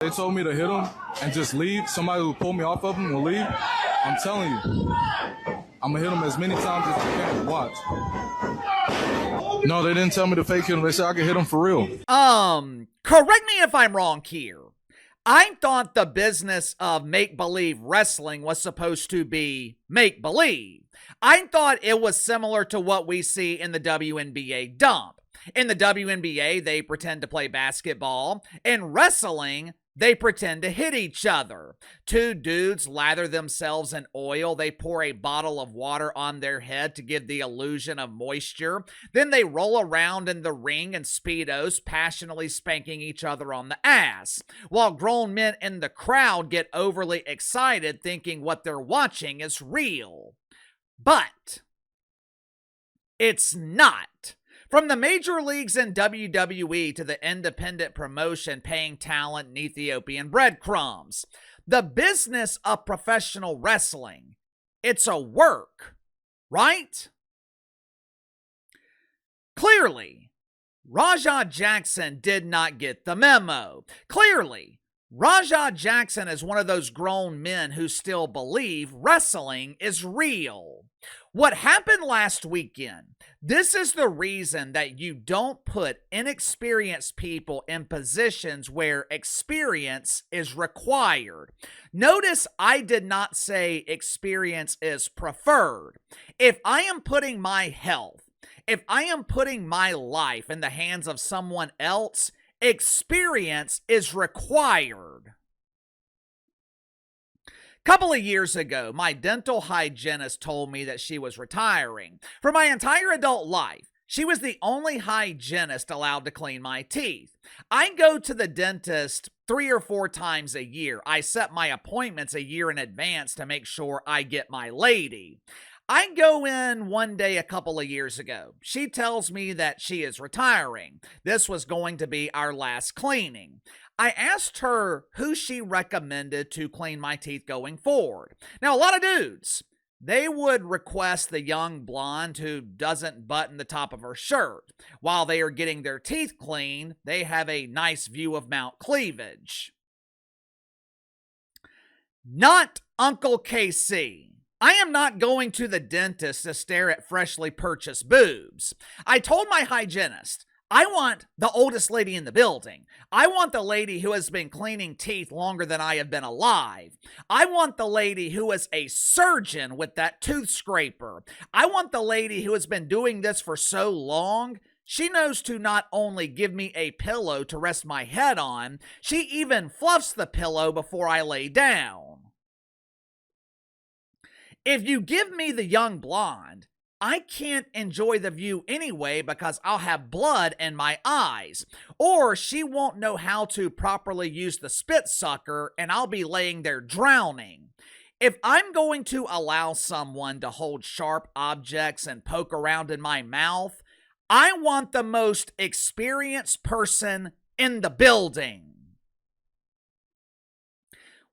They told me to hit him and just leave. Somebody who pulled me off of him will leave. I'm telling you, I'm gonna hit him as many times as I can. Watch. No, they didn't tell me to fake hit him. They said I could hit him for real. Correct me if I'm wrong here. I thought the business of make-believe wrestling was supposed to be make-believe. I thought it was similar to what we see in the WNBA dump. In the WNBA, they pretend to play basketball. In wrestling, they pretend to hit each other. Two dudes lather themselves in oil. They pour a bottle of water on their head to give the illusion of moisture. Then they roll around in the ring in Speedos, passionately spanking each other on the ass, while grown men in the crowd get overly excited thinking what they're watching is real. But it's not. From the major leagues in WWE to the independent promotion paying talent in Ethiopian breadcrumbs, the business of professional wrestling, it's a work, right? Clearly, Raja Jackson did not get the memo. Clearly, Raja Jackson is one of those grown men who still believe wrestling is real. What happened last weekend, this is the reason that you don't put inexperienced people in positions where experience is required. Notice I did not say experience is preferred. If I am putting my health, if I am putting my life in the hands of someone else, experience is required. Couple of years ago, my dental hygienist told me that she was retiring. For my entire adult life, she was the only hygienist allowed to clean my teeth. I go to the dentist 3 or 4 times a year. I set my appointments a year in advance to make sure I get my lady. I go in one day a couple of years ago. She tells me that she is retiring. This was going to be our last cleaning. I asked her who she recommended to clean my teeth going forward. Now, a lot of dudes, they would request the young blonde who doesn't button the top of her shirt. While they are getting their teeth cleaned, they have a nice view of Mount Cleavage. Not Uncle KC. I am not going to the dentist to stare at freshly purchased boobs. I told my hygienist, I want the oldest lady in the building. I want the lady who has been cleaning teeth longer than I have been alive. I want the lady who is a surgeon with that tooth scraper. I want the lady who has been doing this for so long. She knows to not only give me a pillow to rest my head on, she even fluffs the pillow before I lay down. If you give me the young blonde, I can't enjoy the view anyway because I'll have blood in my eyes. Or she won't know how to properly use the spit sucker and I'll be laying there drowning. If I'm going to allow someone to hold sharp objects and poke around in my mouth, I want the most experienced person in the building.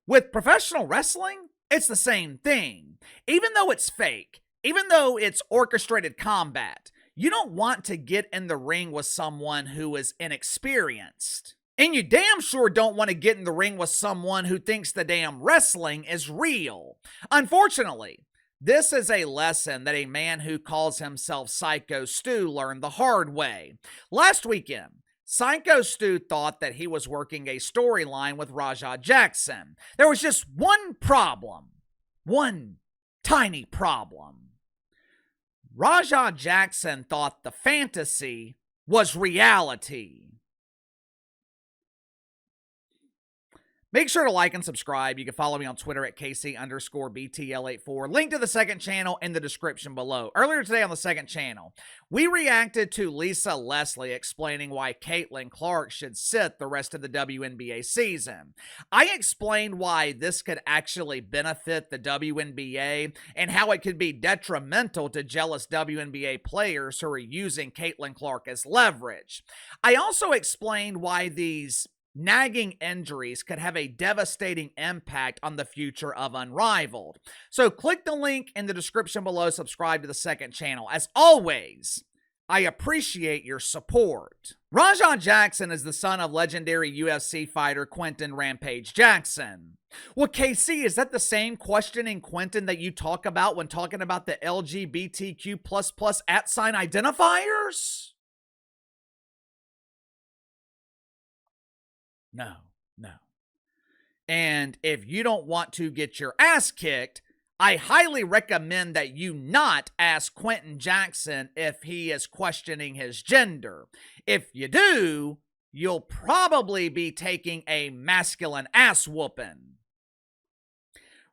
With professional wrestling, it's the same thing. Even though it's fake, even though it's orchestrated combat, you don't want to get in the ring with someone who is inexperienced. And you damn sure don't want to get in the ring with someone who thinks the damn wrestling is real. Unfortunately, this is a lesson that a man who calls himself Syko Stu learned the hard way. Last weekend, Syko Stu thought that he was working a storyline with Raja Jackson. There was just one problem. One tiny problem. Raja Jackson thought the fantasy was reality. Make sure to like and subscribe. You can follow me on Twitter at KC_BTL84. Link to the second channel in the description below. Earlier today on the second channel, we reacted to Lisa Leslie explaining why Caitlin Clark should sit the rest of the WNBA season. I explained why this could actually benefit the WNBA and how it could be detrimental to jealous WNBA players who are using Caitlin Clark as leverage. I also explained why these nagging injuries could have a devastating impact on the future of Unrivaled. So click the link in the description below, subscribe to the second channel. As always, I appreciate your support. Raja Jackson is the son of legendary UFC fighter Quentin Rampage Jackson. Well, KC, is that the same questioning Quentin that you talk about when talking about the LGBTQ++ @ identifiers? No. And if you don't want to get your ass kicked, I highly recommend that you not ask Quentin Jackson if he is questioning his gender. If you do, you'll probably be taking a masculine ass whooping.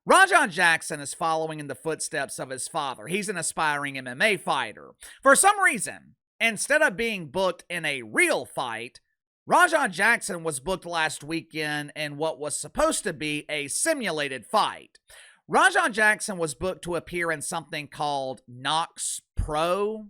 Raja Jackson is following in the footsteps of his father. He's an aspiring MMA fighter. For some reason, instead of being booked in a real fight, Raja Jackson was booked last weekend in what was supposed to be a simulated fight. Raja Jackson was booked to appear in something called Nox Pro.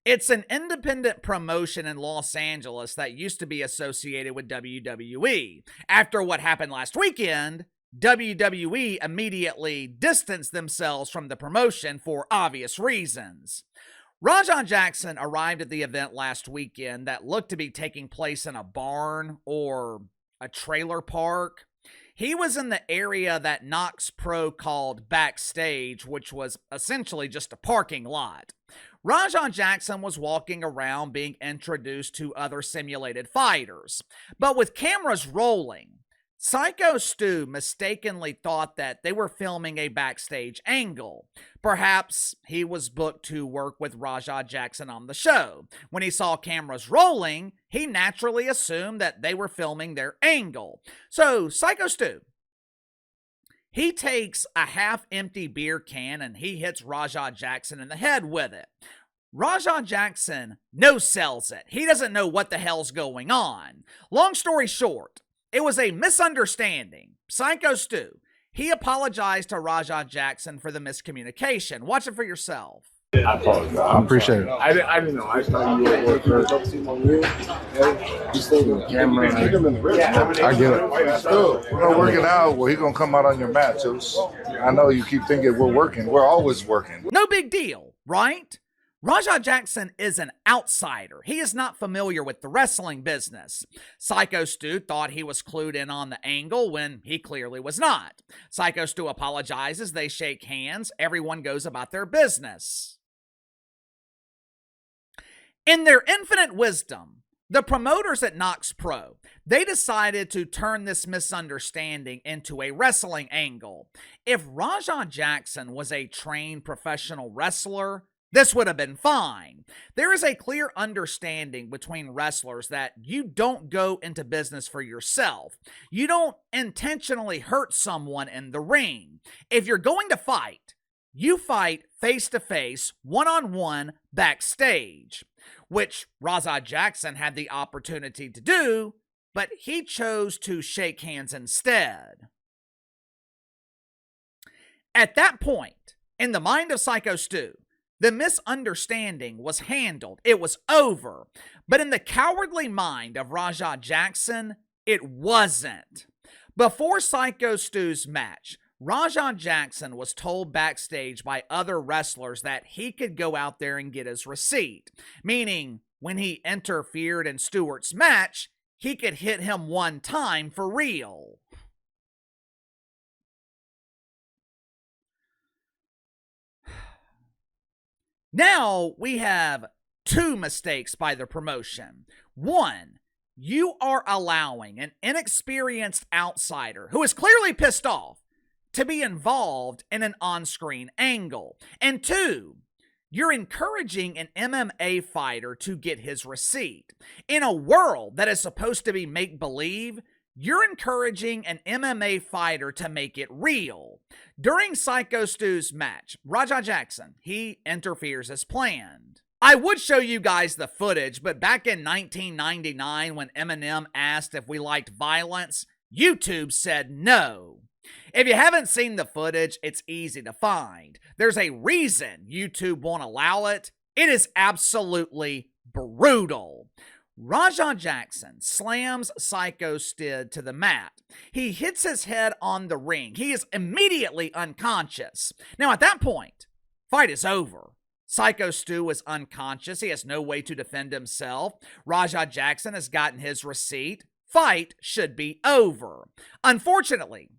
It's an independent promotion in Los Angeles that used to be associated with WWE. After what happened last weekend, WWE immediately distanced themselves from the promotion for obvious reasons. Raja Jackson arrived at the event last weekend that looked to be taking place in a barn or a trailer park. He was in the area that Nox Pro called backstage, which was essentially just a parking lot. Raja Jackson was walking around being introduced to other simulated fighters. But with cameras rolling, Syko Stu mistakenly thought that they were filming a backstage angle. Perhaps he was booked to work with Raja Jackson on the show. When he saw cameras rolling, he naturally assumed that they were filming their angle. So, Syko Stu, he takes a half-empty beer can and he hits Raja Jackson in the head with it. Raja Jackson no-sells it. He doesn't know what the hell's going on. Long story short, it was a misunderstanding. Syko Stu, he apologized to Raja Jackson for the miscommunication. Watch it for yourself. I apologize. I appreciate it. I didn't know. I thought you were working. You stayed on the camera. I get it. We're gonna work it out. Well, he's gonna come out on your mat. So I know you keep thinking we're working. We're always working. No big deal, right? Raja Jackson is an outsider. He is not familiar with the wrestling business. Syko Stu thought he was clued in on the angle when he clearly was not. Syko Stu apologizes, they shake hands, everyone goes about their business. In their infinite wisdom, the promoters at Nox Pro, they decided to turn this misunderstanding into a wrestling angle. If Raja Jackson was a trained professional wrestler, this would have been fine. There is a clear understanding between wrestlers that you don't go into business for yourself. You don't intentionally hurt someone in the ring. If you're going to fight, you fight face-to-face, one-on-one, backstage, which Raja Jackson had the opportunity to do, but he chose to shake hands instead. At that point, in the mind of Syko Stu, the misunderstanding was handled. It was over. But in the cowardly mind of Raja Jackson, it wasn't. Before Syko Stu's match, Raja Jackson was told backstage by other wrestlers that he could go out there and get his receipt. Meaning, when he interfered in Stewart's match, he could hit him one time for real. Now we have two mistakes by the promotion. One, you are allowing an inexperienced outsider who is clearly pissed off to be involved in an on-screen angle. And two, you're encouraging an MMA fighter to get his receipt. In a world that is supposed to be make-believe, you're encouraging an MMA fighter to make it real. During Syko Stu's match, Raja Jackson, he interferes as planned. I would show you guys the footage, but back in 1999 when Eminem asked if we liked violence, YouTube said no. If you haven't seen the footage, it's easy to find. There's a reason YouTube won't allow it. It is absolutely brutal. Raja Jackson slams Syko Stu to the mat. He hits his head on the ring. He is immediately unconscious. Now at that point, fight is over. Syko Stu is unconscious. He has no way to defend himself. Raja Jackson has gotten his receipt. Fight should be over. Unfortunately,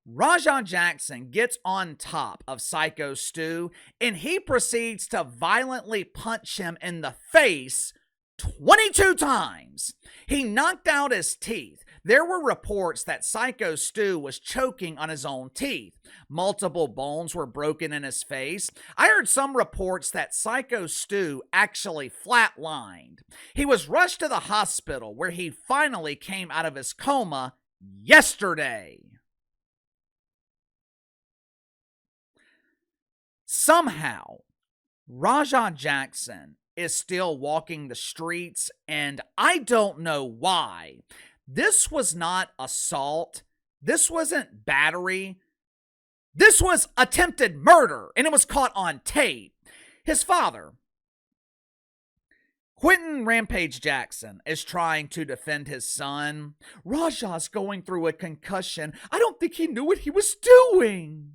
Raja Jackson gets on top of Syko Stu and he proceeds to violently punch him in the face 22 times. He knocked out his teeth. There were reports that Syko Stu was choking on his own teeth. Multiple bones were broken in his face. I heard some reports that Syko Stu actually flatlined. He was rushed to the hospital where he finally came out of his coma yesterday. Somehow, Raja Jackson is still walking the streets, and I don't know why. This was not assault. This wasn't battery. This was attempted murder, and it was caught on tape. His father, Quentin Rampage Jackson, is trying to defend his son. Raja's going through a concussion. I don't think he knew what he was doing.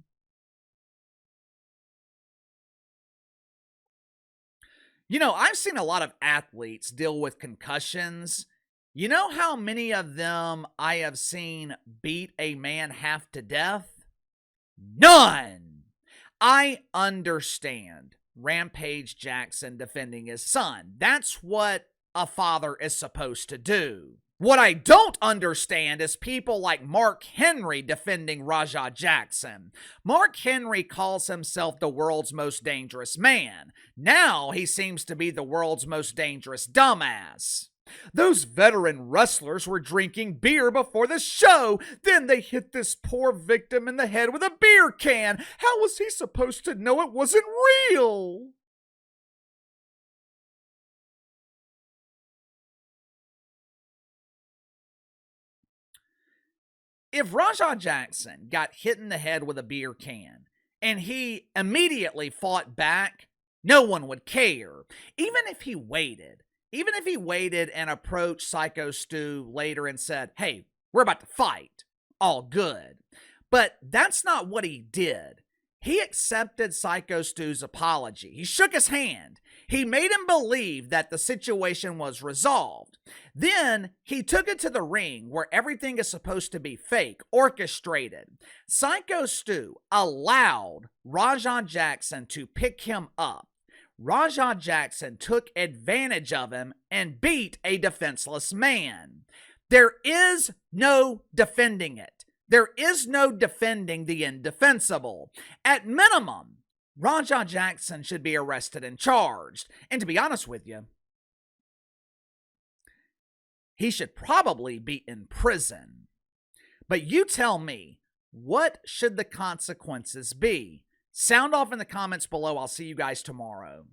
You know, I've seen a lot of athletes deal with concussions. You know how many of them I have seen beat a man half to death? None! I understand Rampage Jackson defending his son. That's what a father is supposed to do. What I don't understand is people like Mark Henry defending Raja Jackson. Mark Henry calls himself the world's most dangerous man. Now he seems to be the world's most dangerous dumbass. Those veteran wrestlers were drinking beer before the show. Then they hit this poor victim in the head with a beer can. How was he supposed to know it wasn't real? If Raja Jackson got hit in the head with a beer can and he immediately fought back, no one would care. Even if he waited and approached Syko Stu later and said, hey, we're about to fight, all good. But that's not what he did. He accepted Syko Stu's apology. He shook his hand. He made him believe that the situation was resolved. Then he took it to the ring where everything is supposed to be fake, orchestrated. Syko Stu allowed Raja Jackson to pick him up. Raja Jackson took advantage of him and beat a defenseless man. There is no defending it. There is no defending the indefensible. At minimum, Raja Jackson should be arrested and charged. And to be honest with you, he should probably be in prison. But you tell me, what should the consequences be? Sound off in the comments below. I'll see you guys tomorrow.